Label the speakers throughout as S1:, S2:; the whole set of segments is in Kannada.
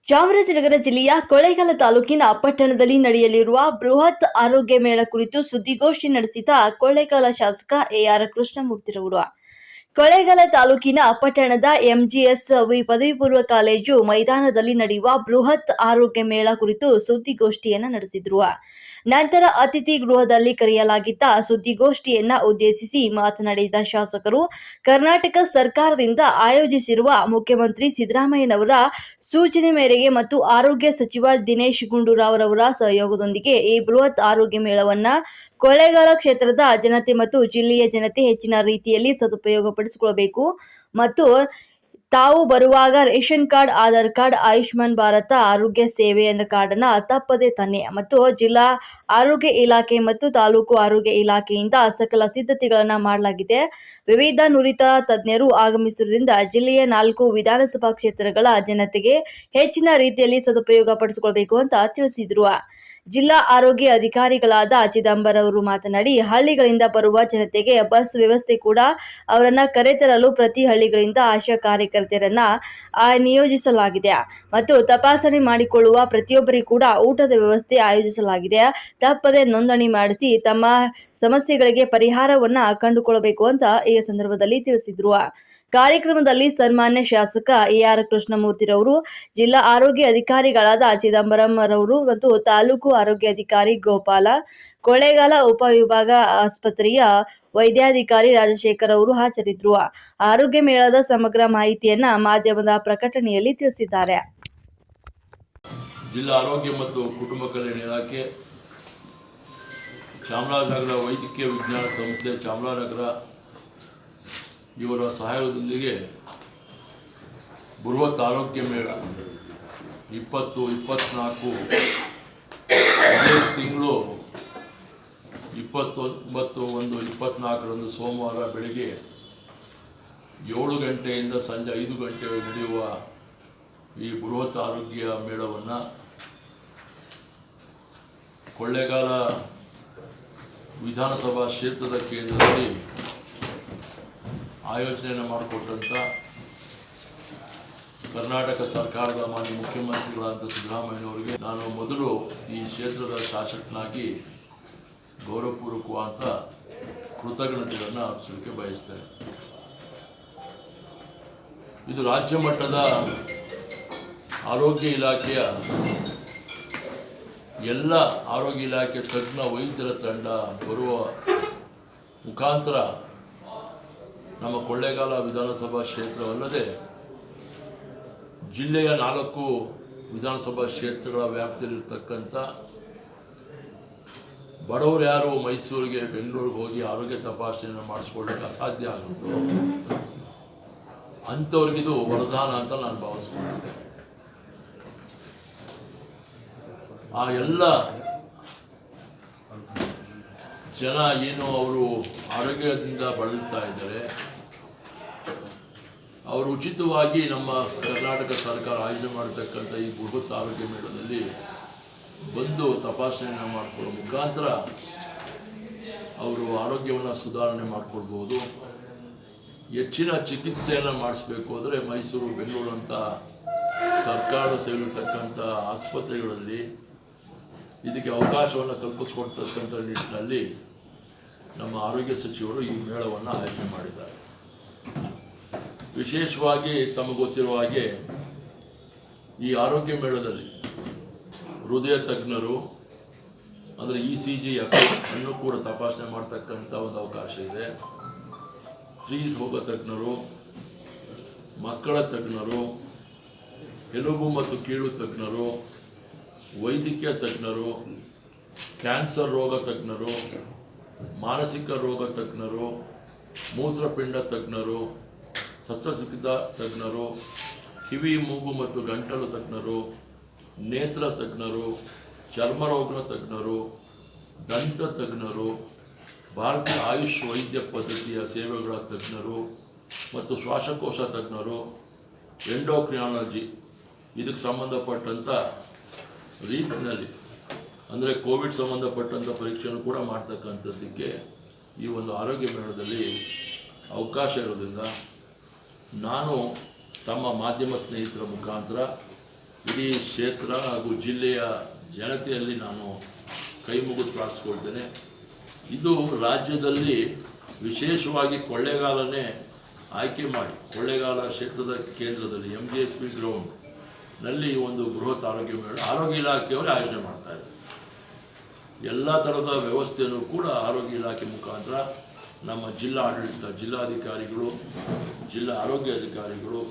S1: ಚಾಮರಾಜನಗರ ಜಿಲ್ಲೆಯ ಕೊಳ್ಳೇಗಾಲ ತಾಲೂಕಿನ ಪಟ್ಟಣದಲ್ಲಿ ನಡೆಯಲಿರುವ ಬೃಹತ್ ಆರೋಗ್ಯ ಮೇಳ ಕುರಿತು ಸುದ್ದಿಗೋಷ್ಠಿ ನಡೆಸಿದ ಕೊಳ್ಳೇಗಾಲ ಶಾಸಕ ಎಆರ್ ಕೃಷ್ಣಮೂರ್ತಿರವರು ಕೊಳ್ಳೇಗಾಲ ತಾಲೂಕಿನ ಪಟ್ಟಣದ ಎಂಜಿಎಸ್ ಪದವಿ ಪೂರ್ವ ಕಾಲೇಜು ಮೈದಾನದಲ್ಲಿ ನಡೆಯುವ ಬೃಹತ್ ಆರೋಗ್ಯ ಮೇಳ ಕುರಿತು ಸುದ್ದಿಗೋಷ್ಠಿಯನ್ನು ನಡೆಸಿದರು. ನಂತರ ಅತಿಥಿ ಗೃಹದಲ್ಲಿ ಕರೆಯಲಾಗಿದ್ದ ಸುದ್ದಿಗೋಷ್ಠಿಯನ್ನ ಉದ್ದೇಶಿಸಿ ಮಾತನಾಡಿದ ಶಾಸಕರು, ಕರ್ನಾಟಕ ಸರ್ಕಾರದಿಂದ ಆಯೋಜಿಸಿರುವ ಮುಖ್ಯಮಂತ್ರಿ ಸಿದ್ದರಾಮಯ್ಯನವರ ಸೂಚನೆ ಮೇರೆಗೆ ಮತ್ತು ಆರೋಗ್ಯ ಸಚಿವ ದಿನೇಶ್ ಗುಂಡೂರಾವ್ ರವರ ಸಹಯೋಗದೊಂದಿಗೆ ಈ ಬೃಹತ್ ಆರೋಗ್ಯ ಮೇಳವನ್ನ ಕೊಳ್ಳೇಗಾಲ ಕ್ಷೇತ್ರದ ಜನತೆ ಮತ್ತು ಜಿಲ್ಲೆಯ ಜನತೆ ಹೆಚ್ಚಿನ ರೀತಿಯಲ್ಲಿ ಸದುಪಯೋಗಪಡಿಸಿಕೊಳ್ಳಬೇಕು ಮತ್ತು ತಾವು ಬರುವಾಗ ration card, Aadhaar card, Ayushman Bharat ಆರೋಗ್ಯ ಸೇವೆಯ ಕಾರ್ಡನ್ನು ತಪ್ಪದೆ ತನ್ನಿ ಮತ್ತು ಜಿಲ್ಲಾ ಆರೋಗ್ಯ ಇಲಾಖೆ ಮತ್ತು ತಾಲೂಕು ಆರೋಗ್ಯ ಇಲಾಖೆಯಿಂದ ಸಕಲ ಸಿದ್ಧತೆಗಳನ್ನು ಮಾಡಲಾಗಿದೆ. ವಿವಿಧ ನುರಿತ ತಜ್ಞರು ಆಗಮಿಸುವುದರಿಂದ ಜಿಲ್ಲೆಯ 4 ವಿಧಾನಸಭಾ ಕ್ಷೇತ್ರಗಳ ಜನತೆಗೆ ಹೆಚ್ಚಿನ ರೀತಿಯಲ್ಲಿ ಸದುಪಯೋಗ ಪಡಿಸಿಕೊಳ್ಳಬೇಕು ಅಂತ ತಿಳಿಸಿದರು. ಜಿಲ್ಲಾ ಆರೋಗ್ಯ ಅಧಿಕಾರಿಗಳಾದ ಚಿದಂಬರ ಅವರು ಮಾತನಾಡಿ, ಹಳ್ಳಿಗಳಿಂದ ಬರುವ ಜನತೆಗೆ ಬಸ್ ವ್ಯವಸ್ಥೆ ಕೂಡ ಅವರನ್ನ ಕರೆತರಲು ಪ್ರತಿ ಹಳ್ಳಿಗಳಿಂದ ಆಶಾ ಕಾರ್ಯಕರ್ತೆಯರನ್ನ ನಿಯೋಜಿಸಲಾಗಿದೆ ಮತ್ತು ತಪಾಸಣೆ ಮಾಡಿಕೊಳ್ಳುವ ಪ್ರತಿಯೊಬ್ಬರಿಗೂ ಕೂಡ ಊಟದ ವ್ಯವಸ್ಥೆ ಆಯೋಜಿಸಲಾಗಿದೆ. ತಪ್ಪದೆ ನೋಂದಣಿ ಮಾಡಿಸಿ ತಮ್ಮ ಸಮಸ್ಯೆಗಳಿಗೆ ಪರಿಹಾರವನ್ನ ಕಂಡುಕೊಳ್ಳಬೇಕು ಅಂತ ಈ ಸಂದರ್ಭದಲ್ಲಿ ತಿಳಿಸಿದ್ರು. ಕಾರ್ಯಕ್ರಮದಲ್ಲಿ ಸನ್ಮಾನ್ಯ ಶಾಸಕ ಎಆರ್ ಕೃಷ್ಣಮೂರ್ತಿರವರು, ಜಿಲ್ಲಾ ಆರೋಗ್ಯ ಅಧಿಕಾರಿಗಳಾದ ಚಿದಂಬರಂ ರವರು ಮತ್ತು ತಾಲೂಕು ಆರೋಗ್ಯ ಅಧಿಕಾರಿ ಗೋಪಾಲ, ಕೊಳ್ಳೇಗಾಲ ಉಪವಿಭಾಗ ಆಸ್ಪತ್ರೆಯ ವೈದ್ಯಾಧಿಕಾರಿ ರಾಜಶೇಖರ್ ಅವರು ಹಾಜರಿದ್ದರು. ಆರೋಗ್ಯ ಮೇಳದ ಸಮಗ್ರ ಮಾಹಿತಿಯನ್ನ ಮಾಧ್ಯಮದ ಪ್ರಕಟಣೆಯಲ್ಲಿ ತಿಳಿಸಿದ್ದಾರೆ.
S2: ಜಿಲ್ಲಾ ಆರೋಗ್ಯ ಮತ್ತು ಕುಟುಂಬ ಕಲ್ಯಾಣ ಇಲಾಖೆ, ಚಾಮರಾಜನಗರ ವೈದ್ಯಕೀಯ ವಿಜ್ಞಾನ ಸಂಸ್ಥೆ ಚಾಮರಾಜನಗರ ಇವರ ಸಹಾಯದೊಂದಿಗೆ ಬೃಹತ್ ಆರೋಗ್ಯ ಮೇಳ 20-24 ತಿಂಗಳು 29-1-24 ಸೋಮವಾರ ಬೆಳಗ್ಗೆ 7 ಗಂಟೆಯಿಂದ ಸಂಜೆ 5 ಗಂಟೆವರೆಗೆ ನಡೆಯುವ ಈ ಬೃಹತ್ ಆರೋಗ್ಯ ಮೇಳವನ್ನು ಕೊಳ್ಳೇಗಾಲ ವಿಧಾನಸಭಾ ಕ್ಷೇತ್ರದ ಕೇಂದ್ರದಲ್ಲಿ ಆಯೋಜನೆಯನ್ನು ಮಾಡಿಕೊಟ್ಟಂಥ ಕರ್ನಾಟಕ ಸರ್ಕಾರದ ಮಾನ್ಯ ಮುಖ್ಯಮಂತ್ರಿಗಳಾದ ಸಿದ್ದರಾಮಯ್ಯನವರಿಗೆ ನಾನು ಮೊದಲು ಈ ಕ್ಷೇತ್ರದ ಶಾಸಕನಾಗಿ ಗೌರವಪೂರ್ವಕವಾದ ಕೃತಜ್ಞತೆಗಳನ್ನು ಅರ್ಪಿಸಲಿಕ್ಕೆ ಬಯಸ್ತೇನೆ. ಇದು ರಾಜ್ಯ ಮಟ್ಟದ ಆರೋಗ್ಯ ಇಲಾಖೆಯ ಎಲ್ಲ ಆರೋಗ್ಯ ಇಲಾಖೆ ತಜ್ಞ ವೈದ್ಯರ ತಂಡ ಬರುವ ಮುಖಾಂತರ ನಮ್ಮ ಕೊಳ್ಳೇಗಾಲ ವಿಧಾನಸಭಾ ಕ್ಷೇತ್ರವಲ್ಲದೆ ಜಿಲ್ಲೆಯ 4 ವಿಧಾನಸಭಾ ಕ್ಷೇತ್ರಗಳ ವ್ಯಾಪ್ತಿಯಲ್ಲಿರ್ತಕ್ಕಂಥ ಬಡವರು ಯಾರು ಮೈಸೂರಿಗೆ, ಬೆಂಗಳೂರಿಗೆ ಹೋಗಿ ಆರೋಗ್ಯ ತಪಾಸಣೆಯನ್ನು ಮಾಡಿಸ್ಕೊಳ್ಳಿಕ್ಕೆ ಅಸಾಧ್ಯ ಆಗುತ್ತೋ ಅಂಥವ್ರಿಗಿದು ವರದಾನ ಅಂತ ನಾನು ಭಾವಿಸ್ಕೊಂಡಿದ್ದೆ. ಆ ಎಲ್ಲ ಜನ ಏನು ಅವರು ಆರೋಗ್ಯದಿಂದ ಬಳಲ್ತಾ ಇದ್ದಾರೆ, ಅವರು ಉಚಿತವಾಗಿ ನಮ್ಮ ಕರ್ನಾಟಕ ಸರ್ಕಾರ ಆಯೋಜನೆ ಮಾಡತಕ್ಕಂಥ ಈ ಬೃಹತ್ ಆರೋಗ್ಯ ಮೇಳದಲ್ಲಿ ಬಂದು ತಪಾಸಣೆಯನ್ನು ಮಾಡಿಕೊಳ್ಳೋ ಮುಖಾಂತರ ಅವರು ಆರೋಗ್ಯವನ್ನು ಸುಧಾರಣೆ ಮಾಡಿಕೊಳ್ಬೋದು. ಹೆಚ್ಚಿನ ಚಿಕಿತ್ಸೆಯನ್ನು ಮಾಡಿಸ್ಬೇಕು ಅಂದರೆ ಮೈಸೂರು, ಬೆಂಗಳೂರು ಅಂತ ಸರ್ಕಾರ ಸೇರಿರ್ತಕ್ಕಂಥ ಆಸ್ಪತ್ರೆಗಳಲ್ಲಿ ಇದಕ್ಕೆ ಅವಕಾಶವನ್ನು ಕಲ್ಪಿಸ್ಕೊಡ್ತಕ್ಕಂಥ ನಿಟ್ಟಿನಲ್ಲಿ ನಮ್ಮ ಆರೋಗ್ಯ ಸಚಿವರು ಈ ಮೇಳವನ್ನು ಆಯೋಜನೆ ಮಾಡಿದ್ದಾರೆ. ವಿಶೇಷವಾಗಿ ತಮಗೆ ಗೊತ್ತಿರುವ ಹಾಗೆ ಈ ಆರೋಗ್ಯ ಮೇಳದಲ್ಲಿ ಹೃದಯ ತಜ್ಞರು ಅಂದರೆ ECG ಅನ್ನು ಕೂಡ ತಪಾಸಣೆ ಮಾಡ್ತಕ್ಕಂಥ ಒಂದು ಅವಕಾಶ ಇದೆ. ಸ್ತ್ರೀ ರೋಗ ತಜ್ಞರು, ಮಕ್ಕಳ ತಜ್ಞರು, ಎಲುಬು ಮತ್ತು ಕೀಳು ತಜ್ಞರು, ವೈದ್ಯಕೀಯ ತಜ್ಞರು, ಕ್ಯಾನ್ಸರ್ ರೋಗ ತಜ್ಞರು, ಮಾನಸಿಕ ರೋಗ ತಜ್ಞರು, ಮೂತ್ರಪಿಂಡ ತಜ್ಞರು, ಶಸ್ತ್ರಚಿಕಿತ್ಸಾ ತಜ್ಞರು, ಕಿವಿ, ಮೂಗು ಮತ್ತು ಗಂಟಲು ತಜ್ಞರು, ನೇತ್ರ ತಜ್ಞರು, ಚರ್ಮರೋಗ ತಜ್ಞರು, ದಂತ ತಜ್ಞರು, ಭಾರತೀಯ ಆಯುಷ್ ವೈದ್ಯ ಪದ್ಧತಿಯ ಸೇವೆಗಳ ತಜ್ಞರು ಮತ್ತು ಶ್ವಾಸಕೋಶ ತಜ್ಞರು, ಎಂಡೋಕ್ರಿನಾಲಜಿ ಇದಕ್ಕೆ ಸಂಬಂಧಪಟ್ಟಂಥ ರೀತಿಯಲ್ಲಿ ಅಂದರೆ ಕೋವಿಡ್ ಸಂಬಂಧಪಟ್ಟಂಥ ಪರೀಕ್ಷೆಯನ್ನು ಕೂಡ ಮಾಡ್ತಕ್ಕಂಥದ್ದಕ್ಕೆ ಈ ಒಂದು ಆರೋಗ್ಯ ಮೇಳದಲ್ಲಿ ಅವಕಾಶ ಇರೋದ್ರಿಂದ ನಾನು ತಮ್ಮ ಮಾಧ್ಯಮ ಸ್ನೇಹಿತರ ಮುಖಾಂತರ ಇಡೀ ಕ್ಷೇತ್ರ ಹಾಗೂ ಜಿಲ್ಲೆಯ ಜನತೆಯಲ್ಲಿ ನಾನು ಕೈ ಮುಗಿದು ಪ್ರಾರ್ಥಿಸ್ಕೊಳ್ತೇನೆ. ಇದು ರಾಜ್ಯದಲ್ಲಿ ವಿಶೇಷವಾಗಿ ಕೊಳ್ಳೇಗಾಲನೇ ಆಯ್ಕೆ ಮಾಡಿ ಕೊಳ್ಳೇಗಾಲ ಕ್ಷೇತ್ರದ ಕೇಂದ್ರದಲ್ಲಿ MJSP ಗ್ರೌಂಡ್ನಲ್ಲಿ ಒಂದು ಬೃಹತ್ ಆರೋಗ್ಯ ಮೇಳ ಆರೋಗ್ಯ ಇಲಾಖೆಯವರು ಆಯೋಜನೆ ಮಾಡ್ತಾರೆ. ಎಲ್ಲ ಥರದ ವ್ಯವಸ್ಥೆಯನ್ನು ಕೂಡ ಆರೋಗ್ಯ ಇಲಾಖೆ ಮುಖಾಂತರ ನಮ್ಮ ಜಿಲ್ಲಾ ಆಡಳಿತ, ಜಿಲ್ಲಾಧಿಕಾರಿಗಳು, ಜಿಲ್ಲಾ ಆರೋಗ್ಯ ಅಧಿಕಾರಿಗಳು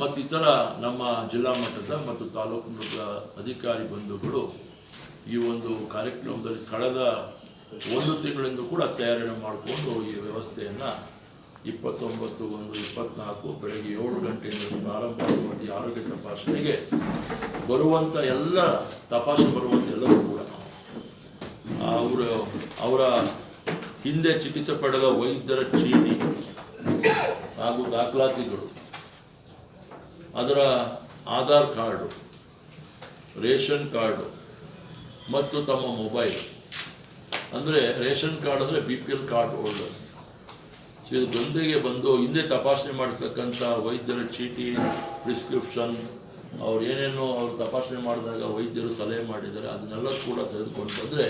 S2: ಮತ್ತು ಇತರ ನಮ್ಮ ಜಿಲ್ಲಾ ಮಟ್ಟದ ಮತ್ತು ತಾಲೂಕು ಮಟ್ಟದ ಅಧಿಕಾರಿ ಬಂಧುಗಳು ಈ ಒಂದು ಕಾರ್ಯಕ್ರಮದಲ್ಲಿ ಕಳೆದ 1 ತಿಂಗಳಿಂದ ಕೂಡ ತಯಾರಿ ಮಾಡಿಕೊಂಡು ಈ ವ್ಯವಸ್ಥೆಯನ್ನು 29/1/24 ಬೆಳಗ್ಗೆ 7 ಗಂಟೆಯಿಂದ ಪ್ರಾರಂಭ ಮಾಡುವಂಥ ಆರೋಗ್ಯ ತಪಾಸಣೆಗೆ ಬರುವಂಥ ಎಲ್ಲ ತಪಾಸಣೆ ಬರುವಂಥ ಎಲ್ಲರೂ ಕೂಡ ಅವರ ಹಿಂದೆ ಚಿಕಿತ್ಸೆ ಪಡೆದ ವೈದ್ಯರ ಚೀಟಿ ಹಾಗೂ ದಾಖಲಾತಿಗಳು, ಅದರ ಆಧಾರ್ ಕಾರ್ಡು, ರೇಷನ್ ಕಾರ್ಡು ಮತ್ತು ತಮ್ಮ ಮೊಬೈಲ್, ಅಂದರೆ ರೇಷನ್ ಕಾರ್ಡ್ ಅಂದರೆ BPL ಕಾರ್ಡ್ ಹೋಲ್ಡರ್ಸ್. ಸೊ ಇದು ಜೊತೆಗೆ ಬಂದು ಹಿಂದೆ ತಪಾಸಣೆ ಮಾಡಿರ್ತಕ್ಕಂಥ ವೈದ್ಯರ ಚೀಟಿ, ಪ್ರಿಸ್ಕ್ರಿಪ್ಷನ್, ಅವ್ರು ಏನೇನು ಅವ್ರು ತಪಾಸಣೆ ಮಾಡಿದಾಗ ವೈದ್ಯರು ಸಲಹೆ ಮಾಡಿದ್ದಾರೆ ಅದನ್ನೆಲ್ಲ ಕೂಡ ತೆಗೆದುಕೊಂಡು ಬಂದರೆ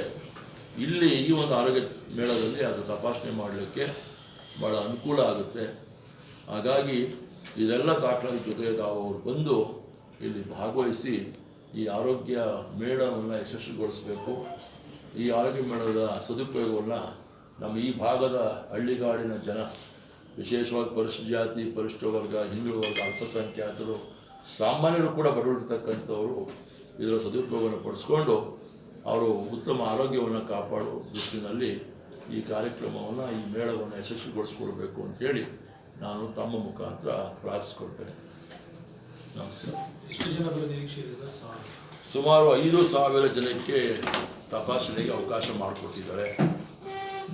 S2: ಇಲ್ಲಿ ಈ ಒಂದು ಆರೋಗ್ಯ ಮೇಳದಲ್ಲಿ ಅದು ತಪಾಸಣೆ ಮಾಡಲಿಕ್ಕೆ ಭಾಳ ಅನುಕೂಲ ಆಗುತ್ತೆ. ಹಾಗಾಗಿ ಇದೆಲ್ಲ ದಾಖಲಾತಿ ಜೊತೆಗೆ ತಾವು ಬಂದು ಇಲ್ಲಿ ಭಾಗವಹಿಸಿ ಈ ಆರೋಗ್ಯ ಮೇಳವನ್ನು ಯಶಸ್ವಿಗೊಳಿಸಬೇಕು. ಈ ಆರೋಗ್ಯ ಮೇಳದ ಸದುಪಯೋಗವನ್ನು ನಮ್ಮ ಈ ಭಾಗದ ಹಳ್ಳಿಗಾಡಿನ ಜನ, ವಿಶೇಷವಾಗಿ ಪರಿಶಿಷ್ಟ ಜಾತಿ, ಪರಿಶಿಷ್ಟ ವರ್ಗ, ಹಿಂದುಳಿದ ವರ್ಗ, ಅಲ್ಪಸಂಖ್ಯಾತರು, ಸಾಮಾನ್ಯರು ಕೂಡ ಬಡವರಿರ್ತಕ್ಕಂಥವರು ಇದರ ಸದುಪಯೋಗವನ್ನು ಪಡಿಸ್ಕೊಂಡು ಅವರು ಉತ್ತಮ ಆರೋಗ್ಯವನ್ನು ಕಾಪಾಡುವ ದೃಷ್ಟಿನಲ್ಲಿ ಈ ಕಾರ್ಯಕ್ರಮವನ್ನು, ಈ ಮೇಳವನ್ನು ಯಶಸ್ವಿಗೊಳಿಸ್ಕೊಳ್ಬೇಕು ಅಂತೇಳಿ ನಾನು ತಮ್ಮ ಮುಖಾಂತರ ಪ್ರಾರ್ಥಿಸ್ಕೊಳ್ತೇನೆ. ನಮಸ್ಕಾರ.
S3: ಎಷ್ಟು ಜನ ಬರೋ ನಿರೀಕ್ಷೆ ಇದೆ?
S2: ಸುಮಾರು 5,000 ಜನಕ್ಕೆ ತಪಾಸಣೆಗೆ ಅವಕಾಶ ಮಾಡಿಕೊಟ್ಟಿದ್ದಾರೆ.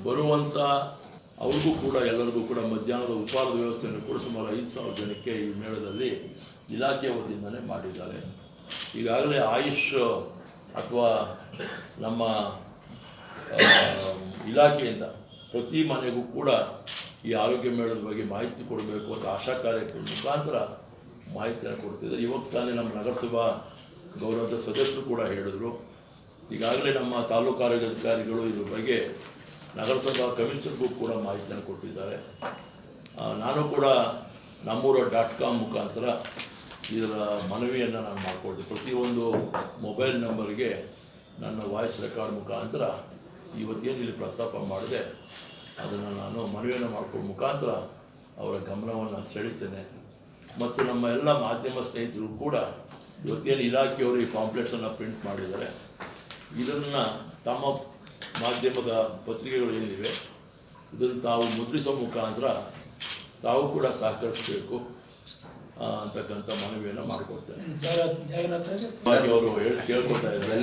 S2: ಬರುವಂಥ ಅವ್ರಿಗೂ ಕೂಡ ಎಲ್ಲರಿಗೂ ಕೂಡ ಮಧ್ಯಾಹ್ನದ ಉಪಹಾರದ ವ್ಯವಸ್ಥೆಯನ್ನು ಕೂಡ ಸುಮಾರು 5,000 ಜನಕ್ಕೆ ಈ ಮೇಳದಲ್ಲಿ ಇಲಾಖೆ ವತಿಯಿಂದಲೇ ಮಾಡಿದ್ದಾರೆ. ಈಗಾಗಲೇ ಆಯುಷ್ ಅಥವಾ ನಮ್ಮ ಇಲಾಖೆಯಿಂದ ಪ್ರತಿ ಮನೆಗೂ ಕೂಡ ಈ ಆರೋಗ್ಯ ಮೇಳದ ಬಗ್ಗೆ ಮಾಹಿತಿ ಕೊಡಬೇಕು ಅಂತ ಆಶಾ ಕಾರ್ಯಕ್ರಮ ಮುಖಾಂತರ ಮಾಹಿತಿಯನ್ನು ಕೊಡ್ತಿದ್ದಾರೆ. ಇವಾಗ ತಾನೇ ನಮ್ಮ ನಗರಸಭಾ ಗೌರವದ ಸದಸ್ಯರು ಕೂಡ ಹೇಳಿದರು. ಈಗಾಗಲೇ ನಮ್ಮ ತಾಲೂಕು ಆರೋಗ್ಯ ಅಧಿಕಾರಿಗಳು ಇದ್ರ ಬಗ್ಗೆ ನಗರಸಭಾ ಕಮಿಷನರ್ಗೂ ಕೂಡ ಮಾಹಿತಿಯನ್ನು ಕೊಟ್ಟಿದ್ದಾರೆ. ನಾನು ಕೂಡ ನಮ್ಮೂರ.com ಮುಖಾಂತರ ಇದರ ಮನವಿಯನ್ನು ನಾನು ಮಾಡಿಕೊಡ್ತೀನಿ. ಪ್ರತಿಯೊಂದು ಮೊಬೈಲ್ ನಂಬರ್ಗೆ ನನ್ನ ವಾಯ್ಸ್ ರೆಕಾರ್ಡ್ ಮುಖಾಂತರ ಇವತ್ತೇನು ಇಲ್ಲಿ ಪ್ರಸ್ತಾಪ ಮಾಡಿದೆ ಅದನ್ನು ನಾನು ಮನವಿಯನ್ನು ಮಾಡ್ಕೊಳ್ಳೋ ಮುಖಾಂತರ ಅವರ ಗಮನವನ್ನು ಸೆಳೀತೇನೆ. ಮತ್ತು ನಮ್ಮ ಎಲ್ಲ ಮಾಧ್ಯಮ ಸ್ನೇಹಿತರು ಕೂಡ ಇವತ್ತೇನು ಇಲಾಖೆಯವರು ಈ ಪಾಂಪ್ಲೆಟ್ಸನ್ನು ಪ್ರಿಂಟ್ ಮಾಡಿದ್ದಾರೆ, ಇದನ್ನು ತಮ್ಮ ಮಾಧ್ಯಮದ ಪತ್ರಿಕೆಗಳು ಏನಿವೆ ಇದನ್ನು ತಾವು ಮುದ್ರಿಸೋ ಮುಖಾಂತರ ತಾವು ಕೂಡ ಸಹಕರಿಸಬೇಕು ಅಂತಕ್ಕಂಥ ಮನವಿಯನ್ನು ಮಾಡಿಕೊಡ್ತೇನೆ. ಅವರು ಕೇಳ್ಕೊಳ್ತಾ ಇದ್ದಾರೆ,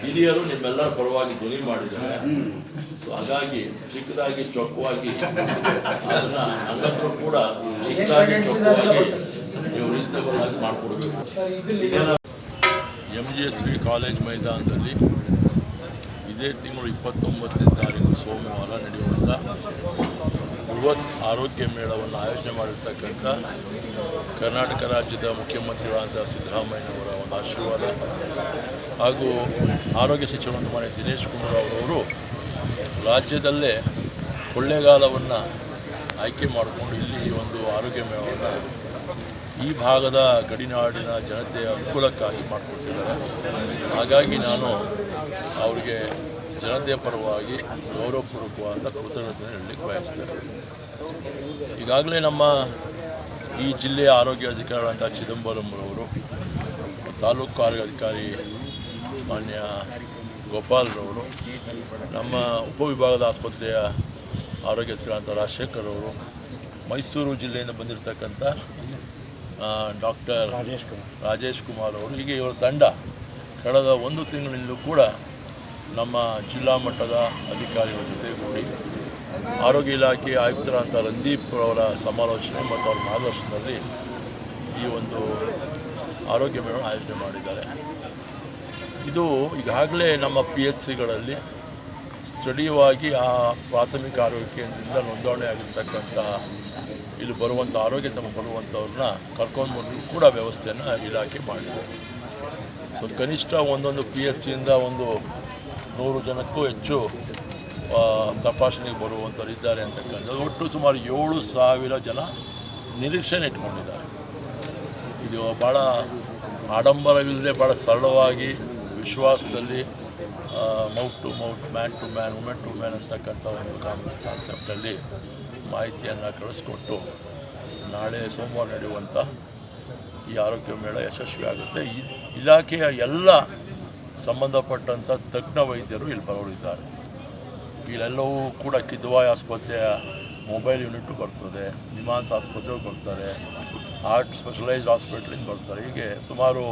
S2: ಹಿರಿಯರು ನಿಮ್ಮೆಲ್ಲರ ಪರವಾಗಿ ಧ್ವನಿ ಮಾಡಿದ್ದಾರೆ. ಸೊ ಹಾಗಾಗಿ ಚಿಕ್ಕದಾಗಿ ಚೊಕ್ಕವಾಗಿ ಅದನ್ನು ನನ್ನ ಹತ್ರ ಕೂಡ ಚಿಕ್ಕದಾಗಿ ಚೊಕ್ಕವಾಗಿ ನೀವು ರೀಸನಬಲ್ ಆಗಿ ಮಾಡಿಕೊಡ್ಬೇಕು. MJSP ಕಾಲೇಜ್ ಮೈದಾನದಲ್ಲಿ ಇದೇ ತಿಂಗಳು 29ನೇ ತಾರೀಕು ಸೋಮವಾರ ನಡೆಯುವಂಥ ಬೃಹತ್ ಆರೋಗ್ಯ ಮೇಳವನ್ನು ಆಯೋಜನೆ ಮಾಡಿರ್ತಕ್ಕಂಥ ಕರ್ನಾಟಕ ರಾಜ್ಯದ ಮುಖ್ಯಮಂತ್ರಿಗಳಾದಂಥ ಸಿದ್ದರಾಮಯ್ಯನವರ ಒಂದು ಆಶೀರ್ವಾದ ಹಾಗೂ ಆರೋಗ್ಯ ಸಚಿವರು ಮಾನ್ಯ ದಿನೇಶ್ ಗುಂಡೂರಾವ್ ಅವರು ರಾಜ್ಯದಲ್ಲೇ ಕೊಳ್ಳೇಗಾಲವನ್ನು ಆಯ್ಕೆ ಮಾಡಿಕೊಂಡು ಇಲ್ಲಿ ಒಂದು ಆರೋಗ್ಯ ಮೇಳವನ್ನು ಈ ಭಾಗದ ಗಡಿನಾಡಿನ ಜನತೆಯ ಅನುಕೂಲಕ್ಕಾಗಿ ಮಾಡಿಕೊಡ್ತಿದ್ದಾರೆ. ಹಾಗಾಗಿ ನಾನು ಅವರಿಗೆ ಜನತೆಯ ಪರವಾಗಿ ಗೌರವಪೂರ್ವಕವಾದ ಕೃತಜ್ಞತೆ ಹೇಳಲಿಕ್ಕೆ ಬಯಸ್ತೇನೆ. ಈಗಾಗಲೇ ನಮ್ಮ ಈ ಜಿಲ್ಲೆಯ ಆರೋಗ್ಯ ಅಧಿಕಾರಿಗಳಂಥ ಚಿದಂಬರಂರವರು, ತಾಲೂಕು ಆರೋಗ್ಯ ಅಧಿಕಾರಿ ಮಾನ್ಯ ಗೋಪಾಲ್ರವರು, ನಮ್ಮ ಉಪವಿಭಾಗದ ಆಸ್ಪತ್ರೆಯ ಆರೋಗ್ಯ ಅಧಿಕಾರಿಗಳಂಥ ರಾಜಶೇಖರ್ ಅವರು, ಮೈಸೂರು ಜಿಲ್ಲೆಯಿಂದ ಬಂದಿರತಕ್ಕಂಥ ಡಾಕ್ಟರ್ ರಾಜೇಶ್ ಕುಮಾರ್ ಅವರು, ಹೀಗೆ ಇವರ ತಂಡ ಕಳೆದ 1 ತಿಂಗಳಿಂದಲೂ ಕೂಡ ನಮ್ಮ ಜಿಲ್ಲಾ ಮಟ್ಟದ ಅಧಿಕಾರಿಗಳ ಜೊತೆಗೂಡಿ ಆರೋಗ್ಯ ಇಲಾಖೆ ಆಯುಕ್ತರಾದಂಥ ರಂದೀಪ್ ಅವರ ಸಮಾಲೋಚನೆ ಮತ್ತು ಅವರ ಮಾರ್ಗದರ್ಶನದಲ್ಲಿ ಈ ಒಂದು ಆರೋಗ್ಯ ಮೇಳವನ್ನು ಆಯೋಜನೆ ಮಾಡಿದ್ದಾರೆ. ಇದು ಈಗಾಗಲೇ ನಮ್ಮ PHCಗಳಲ್ಲಿ ಸ್ಥಳೀಯವಾಗಿ ಆ ಪ್ರಾಥಮಿಕ ಆರೋಗ್ಯ ಕೇಂದ್ರದಿಂದ ನೋಂದಣಿ ಆಗಿರ್ತಕ್ಕಂಥ ಇಲ್ಲಿ ಬರುವಂಥ ಆರೋಗ್ಯ ತಮ್ಮ ಬರುವಂಥವ್ರನ್ನ ಕರ್ಕೊಂಡು ಬಂದು ಕೂಡ ವ್ಯವಸ್ಥೆಯನ್ನು ಇಲಾಖೆ ಮಾಡಿದೆ. ಸೊ ಕನಿಷ್ಠ ಒಂದೊಂದು PSCಯಿಂದ ಒಂದು 100 ಜನಕ್ಕೂ ಹೆಚ್ಚು ತಪಾಸಣೆಗೆ ಬರುವಂಥವ್ರು ಇದ್ದಾರೆ ಅಂತಕ್ಕಂಥದ್ದು. ಒಟ್ಟು ಸುಮಾರು 7,000 ಜನ ನಿರೀಕ್ಷೆನ ಇಟ್ಕೊಂಡಿದ್ದಾರೆ. ಇದು ಭಾಳ ಆಡಂಬರವಿಲ್ಲದೆ ಭಾಳ ಸರಳವಾಗಿ ವಿಶ್ವಾಸದಲ್ಲಿ mouth to mouth, man to man, women to man ಅಂತಕ್ಕಂಥ ಒಂದು ಕಾನ್ಸೆಪ್ಟಲ್ಲಿ ಮಾಹಿತಿಯನ್ನು ಕಳಿಸ್ಕೊಟ್ಟು ನಾಳೆ ಸೋಮವಾರ ನಡೆಯುವಂಥ ಈ ಆರೋಗ್ಯ ಮೇಳ ಯಶಸ್ವಿ ಆಗುತ್ತೆ. ಈ ಇಲಾಖೆಯ ಎಲ್ಲ ಸಂಬಂಧಪಟ್ಟಂಥ ತಜ್ಞ ವೈದ್ಯರು ಇಲ್ಲಿ ಬರೋರಿದ್ದಾರೆ. ಇಲ್ಲೆಲ್ಲವೂ ಕೂಡ ಕಿದ್ವಾಯ್ ಆಸ್ಪತ್ರೆಯ ಮೊಬೈಲ್ ಯೂನಿಟ್ಟು ಬರ್ತದೆ, ನಿಮಾನ್ಸ್ ಆಸ್ಪತ್ರೆಗೆ ಬರ್ತಾರೆ, ಹಾರ್ಟ್ ಸ್ಪೆಷಲೈಸ್ಡ್ ಹಾಸ್ಪಿಟ್ಲಿಂದ ಬರ್ತಾರೆ. ಹೀಗೆ ಸುಮಾರು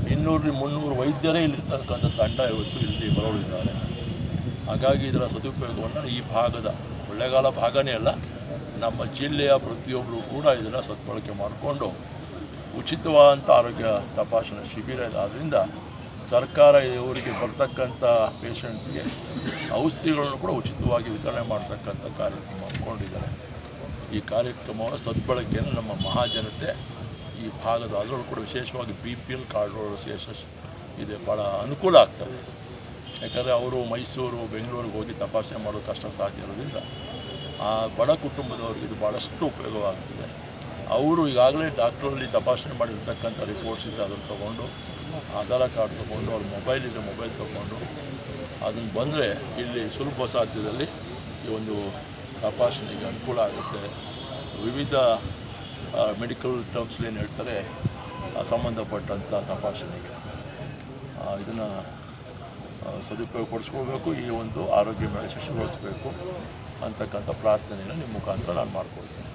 S2: 200-300 ವೈದ್ಯರೇ ಇಲ್ಲಿರ್ತಕ್ಕಂಥ ತಂಡ ಇವತ್ತು ಇಲ್ಲಿ ಬರೋರಿದ್ದಾರೆ. ಹಾಗಾಗಿ ಇದರ ಸದುಪಯೋಗವನ್ನು ಈ ಭಾಗದ ಕೊಳ್ಳೇಗಾಲ ಭಾಗನೇ ಅಲ್ಲ, ನಮ್ಮ ಜಿಲ್ಲೆಯ ಪ್ರತಿಯೊಬ್ಬರು ಕೂಡ ಇದನ್ನು ಸದ್ಬಳಕೆ ಮಾಡಿಕೊಂಡು ಉಚಿತವಾದಂಥ ಆರೋಗ್ಯ ತಪಾಸಣೆ ಶಿಬಿರ ಆದ್ದರಿಂದ ಸರ್ಕಾರ ಇವರಿಗೆ ಬರ್ತಕ್ಕಂಥ ಪೇಷಂಟ್ಸ್ಗೆ ಔಷಧಿಗಳನ್ನು ಕೂಡ ಉಚಿತವಾಗಿ ವಿತರಣೆ ಮಾಡ್ತಕ್ಕಂಥ ಕಾರ್ಯಕ್ರಮ ಹಮ್ಮಿಕೊಂಡಿದ್ದಾರೆ. ಈ ಕಾರ್ಯಕ್ರಮವನ್ನು ಸದ್ಬಳಕೆಯನ್ನು ನಮ್ಮ ಮಹಾಜನತೆ ಈ ಭಾಗದ ಅದರಲ್ಲೂ ಕೂಡ ವಿಶೇಷವಾಗಿ BPL ಕಾರ್ಡ್ಗಳು ಯಶಸ್ಸು ಇದೆ, ಭಾಳ ಅನುಕೂಲ ಆಗ್ತದೆ. ಯಾಕಂದರೆ ಅವರು ಮೈಸೂರು, ಬೆಂಗಳೂರಿಗೆ ಹೋಗಿ ತಪಾಸಣೆ ಮಾಡೋ ಕಷ್ಟ ಸಾಧ್ಯ ಇರೋದ್ರಿಂದ ಆ ಬಡ ಕುಟುಂಬದವ್ರಿಗೆ ಇದು ಭಾಳಷ್ಟು ಉಪಯೋಗವಾಗ್ತದೆ. ಅವರು ಈಗಾಗಲೇ ಡಾಕ್ಟ್ರಲ್ಲಿ ತಪಾಸಣೆ ಮಾಡಿರ್ತಕ್ಕಂಥ ರಿಪೋರ್ಟ್ಸ್ ಇದ್ದರೆ ಅದನ್ನು ತೊಗೊಂಡು, ಆಧಾರ್ ಕಾರ್ಡ್ ತೊಗೊಂಡು, ಅವ್ರ ಮೊಬೈಲ್ ಇದೆ ಮೊಬೈಲ್ ತೊಗೊಂಡು ಅದನ್ನು ಬಂದರೆ ಇಲ್ಲಿ ಸುಲಭ ಸಾಧ್ಯದಲ್ಲಿ ಈ ಒಂದು ತಪಾಸಣೆಗೆ ಅನುಕೂಲ ಆಗುತ್ತೆ. ವಿವಿಧ ಮೆಡಿಕಲ್ ಟರ್ಮ್ಸ್ಲಿ ಏನು ಹೇಳ್ತಾರೆ ಸಂಬಂಧಪಟ್ಟಂಥ ತಪಾಸಣೆಗೆ ಇದನ್ನು ಸದುಪಯೋಗಪಡಿಸ್ಕೊಳ್ಬೇಕು. ಈ ಒಂದು ಆರೋಗ್ಯ ಮೇಳ ಯಶಸ್ವಿಗೊಳಿಸಬೇಕು ಅಂತಕ್ಕಂಥ ಪ್ರಾರ್ಥನೆಯನ್ನು ನಿಮ್ಮ ಮುಖಾಂತರ ನಾನು ಮಾಡ್ಕೊಳ್ತೇನೆ.